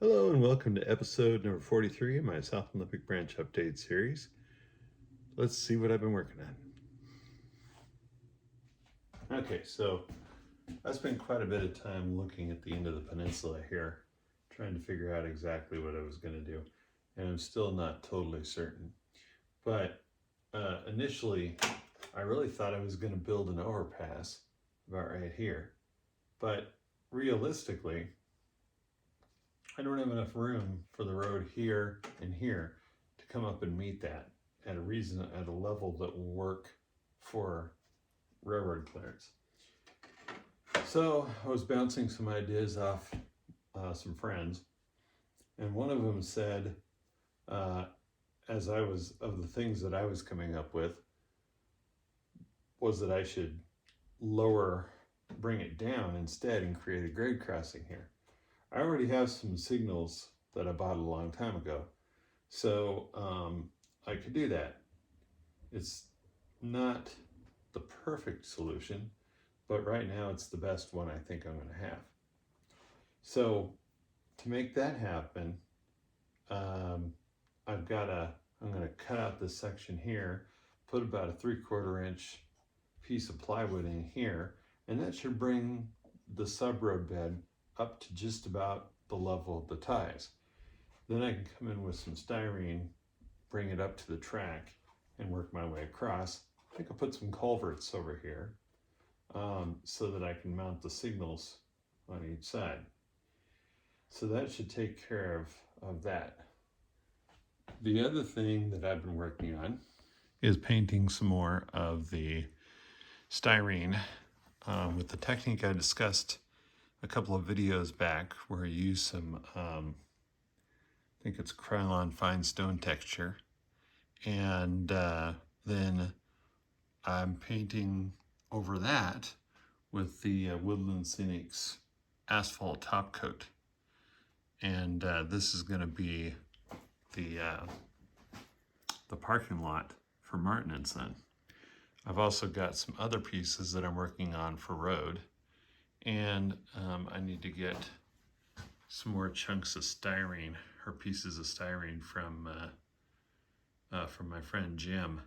Hello and welcome to episode number 43 of my South Olympic Branch Update series. Let's see what I've been working on. Okay, so I spent quite a bit of time looking at the end of the peninsula here, trying to figure out exactly what I was going to do, and I'm still not totally certain. But initially, I really thought I was going to build an overpass about right here, but realistically, I don't have enough room for the road here and here to come up and meet that at a level that will work for railroad clearance. So I was bouncing some ideas off some friends, and one of them said, of the things that I was coming up with, was that I should bring it down instead and create a grade crossing here. I already have some signals that I bought a long time ago, so I could do that. It's not the perfect solution, but right now it's the best one I think I'm going to have. So to make that happen, I'm going to cut out this section here, put about a 3/4 inch piece of plywood in here, and that should bring the sub-road bed up to just about the level of the ties. Then I can come in with some styrene, bring it up to the track, and work my way across. I think I'll put some culverts over here so that I can mount the signals on each side. So that should take care of that. The other thing that I've been working on is painting some more of the styrene with the technique I discussed a couple of videos back, where I use some, I think it's Krylon fine stone texture, and then I'm painting over that with the Woodland Scenics asphalt top coat, and this is going to be the parking lot for Martin & Son. I've also got some other pieces that I'm working on for road, and I need to get some more chunks of styrene, or pieces of styrene from my friend Jim,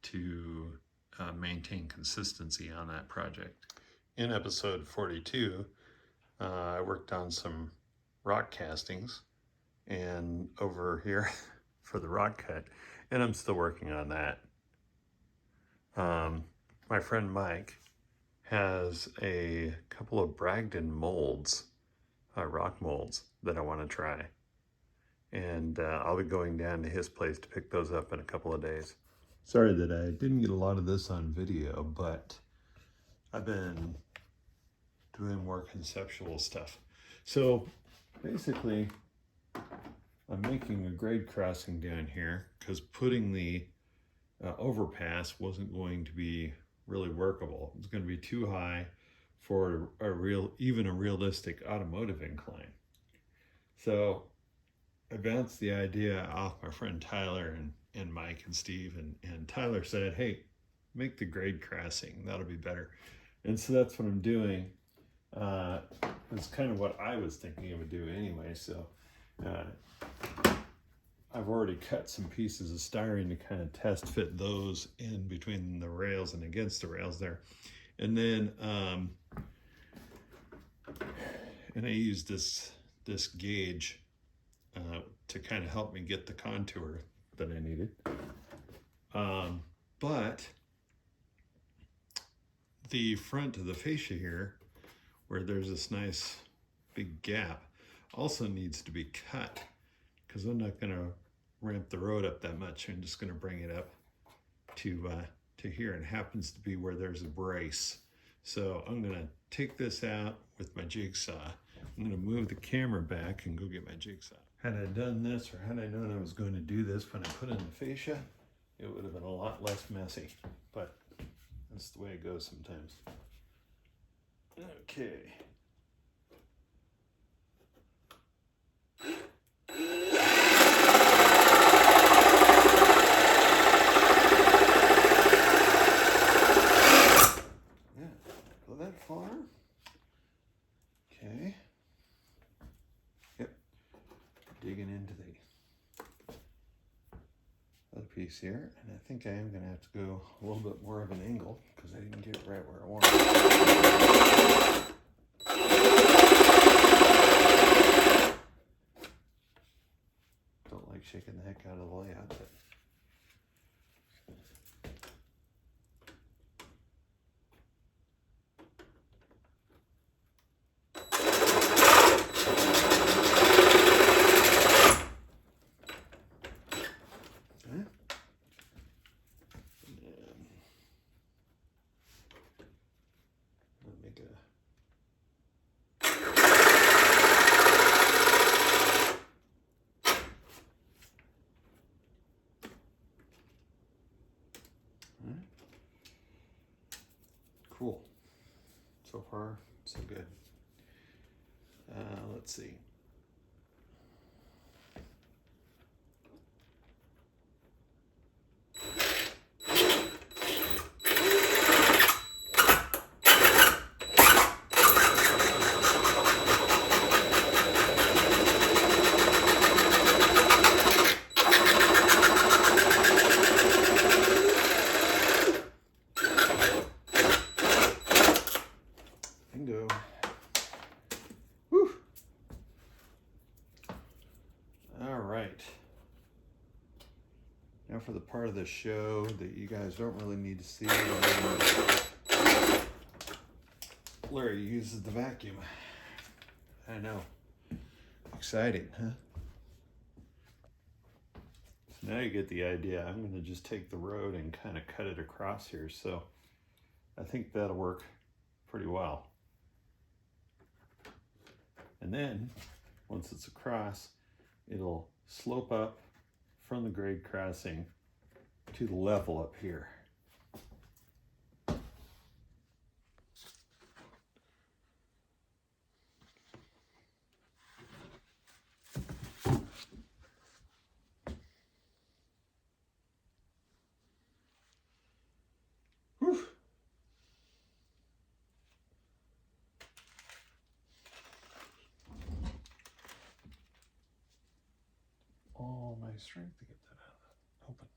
to maintain consistency on that project. In episode 42, I worked on some rock castings and over here for the rock cut, and I'm still working on that. My friend Mike has a couple of Bragdon molds, rock molds, that I want to try. And I'll be going down to his place to pick those up in a couple of days. Sorry that I didn't get a lot of this on video, but I've been doing more conceptual stuff. So basically, I'm making a grade crossing down here because putting the overpass wasn't going to be really workable. It's going to be too high for even a realistic automotive incline. So I bounced the idea off my friend Tyler and Mike and Steve, and Tyler said, hey, make the grade crossing, that'll be better. And so that's what I'm doing. It's kind of what I was thinking I would do anyway. So I've already cut some pieces of styrene to kind of test fit those in between the rails and against the rails there. And then and I used this gauge to kind of help me get the contour that I needed. But the front of the fascia here, where there's this nice big gap, also needs to be cut, because I'm not going to ramp the road up that much. I'm just going to bring it up to here, and it happens to be where there's a brace. So I'm going to take this out with my jigsaw. I'm going to move the camera back and go get my jigsaw. Had I done this, or had I known I was going to do this when I put in the fascia, it would have been a lot less messy, but that's the way it goes sometimes. Okay. Go that far. Okay. Yep. digging into the other piece here, and I think I am going to have to go a little bit more of an angle because I didn't get it right where I wanted it. Don't like shaking the heck out of the layout, but cool. So far, so good. Let's see. Bingo. Whew. All right. Now for the part of the show that you guys don't really need to see. Larry uses the vacuum. I know. Exciting, huh? So now you get the idea. I'm going to just take the road and kind of cut it across here. So I think that'll work pretty well. And then once it's across, it'll slope up from the grade crossing to the level up here. Whew. All my strength to get that out of that open.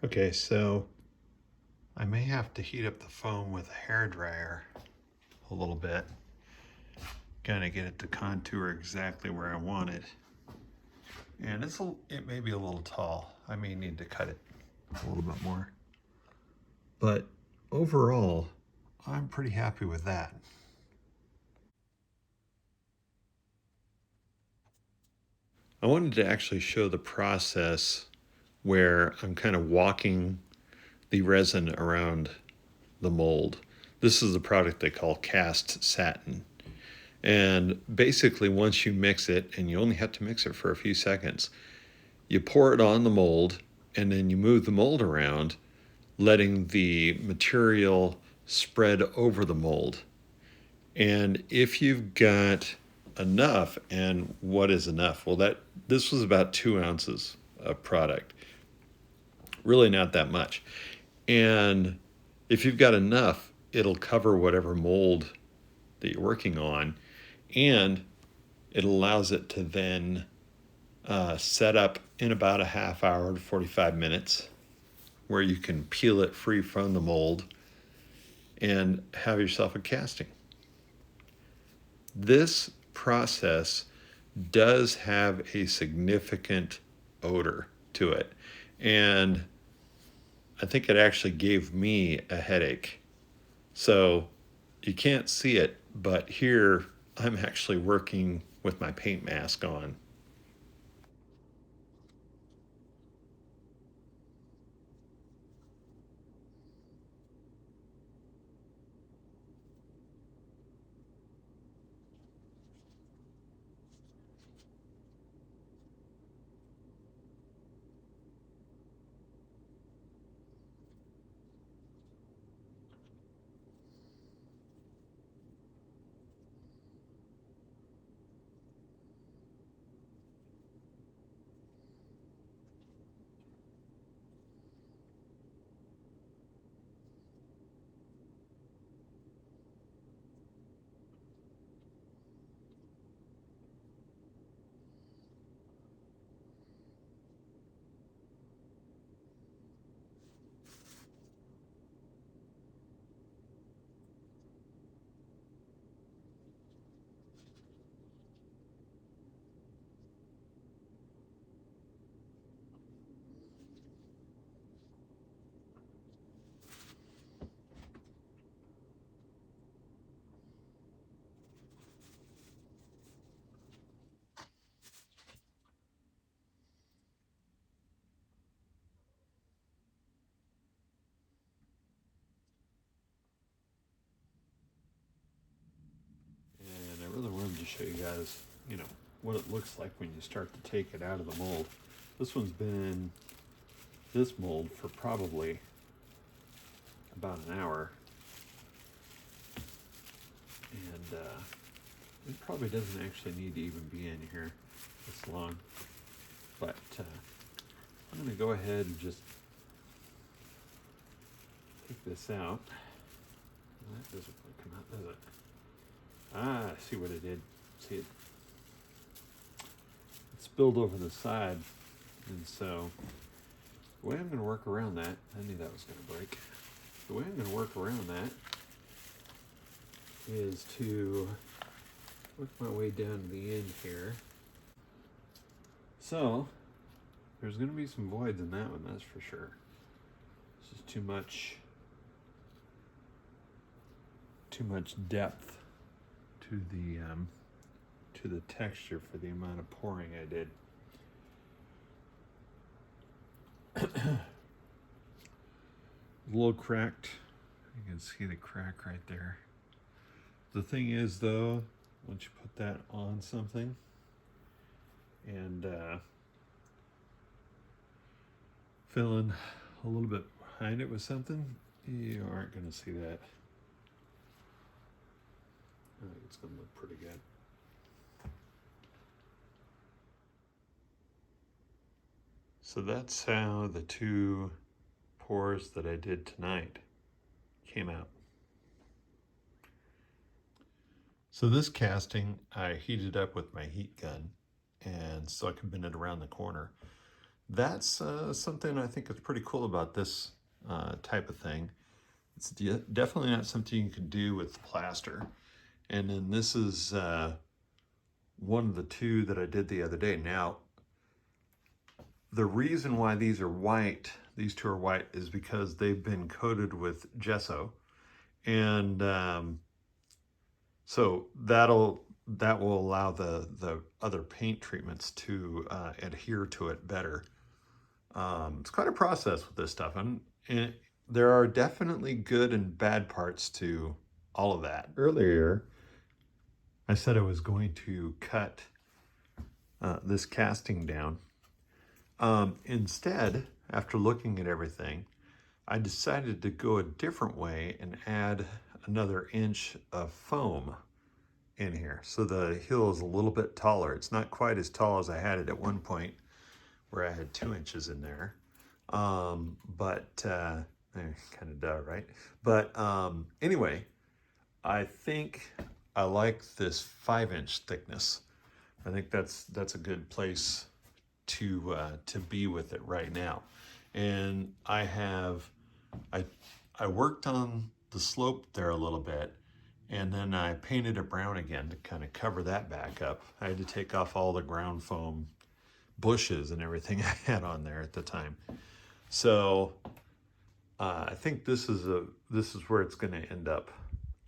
Okay, so I may have to heat up the foam with a hairdryer a little bit. Kind of get it to contour exactly where I want it. And it may be a little tall. I may need to cut it a little bit more. But overall, I'm pretty happy with that. I wanted to actually show the process where I'm kind of walking the resin around the mold. This is the product they call cast satin. And basically, once you mix it, and you only have to mix it for a few seconds, you pour it on the mold and then you move the mold around, letting the material spread over the mold. And if you've got enough, and what is enough? Well, this was about 2 ounces of product. Really not that much. And if you've got enough, it'll cover whatever mold that you're working on, and it allows it to then set up in about a half hour to 45 minutes, where you can peel it free from the mold and have yourself a casting. This process does have a significant odor to it, and I think it actually gave me a headache. So you can't see it, but here I'm actually working with my paint mask on. And I really wanted to show you guys, what it looks like when you start to take it out of the mold. This one's been in this mold for probably about an hour. And it probably doesn't actually need to even be in here this long. But I'm going to go ahead and just take this out. That doesn't really come out, does it? Ah, I see what it did. See it? It spilled over the side. And so the way I'm going to work around that, I knew that was going to break. The way I'm going to work around that is to work my way down to the end here. So there's going to be some voids in that one, that's for sure. This is too much depth to the texture for the amount of pouring I did. A little cracked. You can see the crack right there. The thing is, though, once you put that on something and filling a little bit behind it with something, you aren't going to see that. I think it's going to look pretty good. So that's how the 2 pours that I did tonight came out. So this casting, I heated up with my heat gun, and so I can bend it around the corner. that's something I think is pretty cool about this type of thing. It's definitely not something you can do with plaster. And then this is one of the two that I did the other day. Now, the reason why these are white, these two are white, is because they've been coated with gesso. And so that will allow the other paint treatments to adhere to it better. It's quite a process with this stuff, and there are definitely good and bad parts to all of that. Earlier, I said I was going to cut this casting down. Instead, after looking at everything, I decided to go a different way and add another inch of foam in here. So the hill is a little bit taller. It's not quite as tall as I had it at one point where I had 2 inches in there. But kind of duh, right? But anyway, I think I like this 5-inch thickness. I think that's a good place to be with it right now. And I worked on the slope there a little bit, and then I painted it brown again to kind of cover that back up. I had to take off all the ground foam bushes and everything I had on there at the time. So I think this is where it's going to end up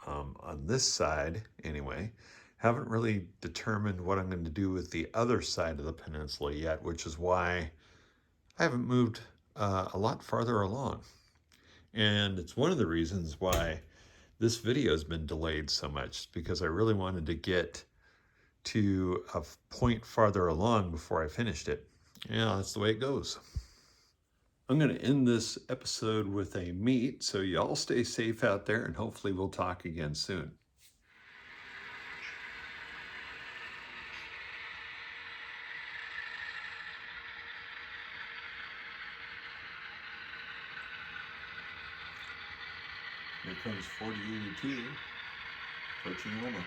on this side anyway. Haven't really determined what I'm going to do with the other side of the peninsula yet, which is why I haven't moved a lot farther along. And it's one of the reasons why this video has been delayed so much, because I really wanted to get to a point farther along before I finished it. Yeah, that's the way it goes. I'm going to end this episode with a meet, so y'all stay safe out there, and hopefully we'll talk again soon. Here comes 4082, approaching Yuma.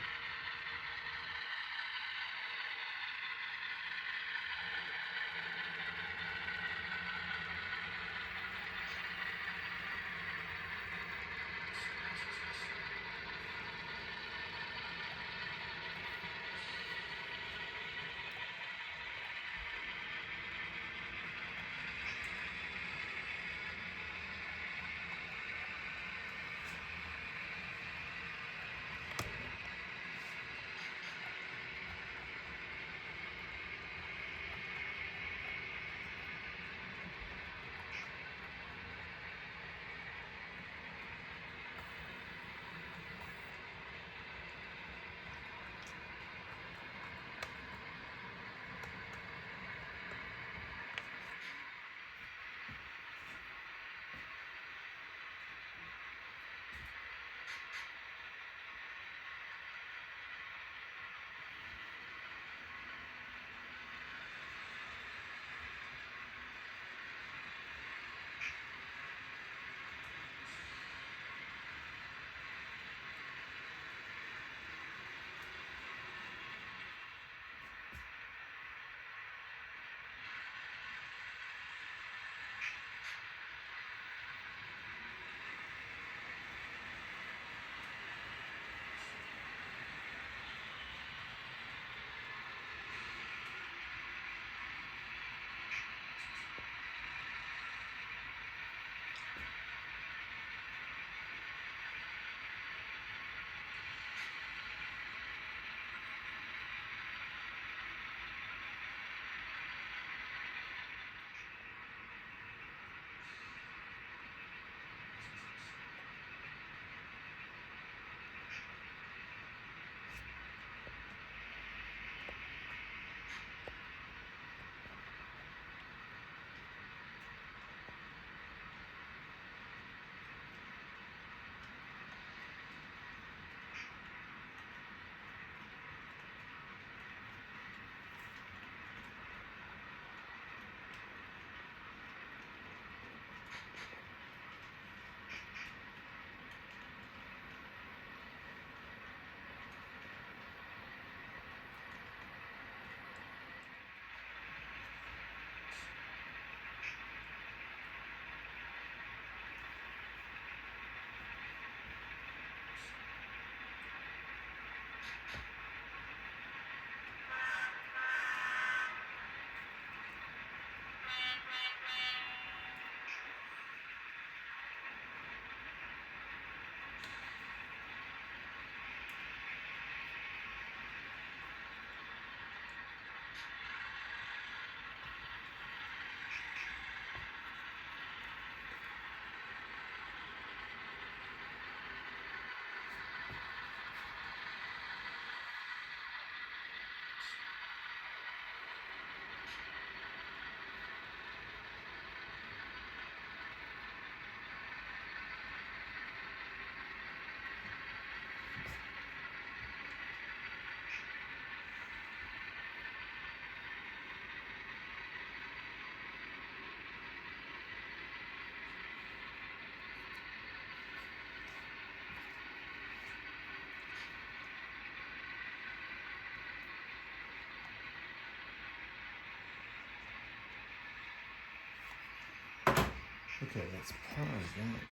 Okay, let's pause that.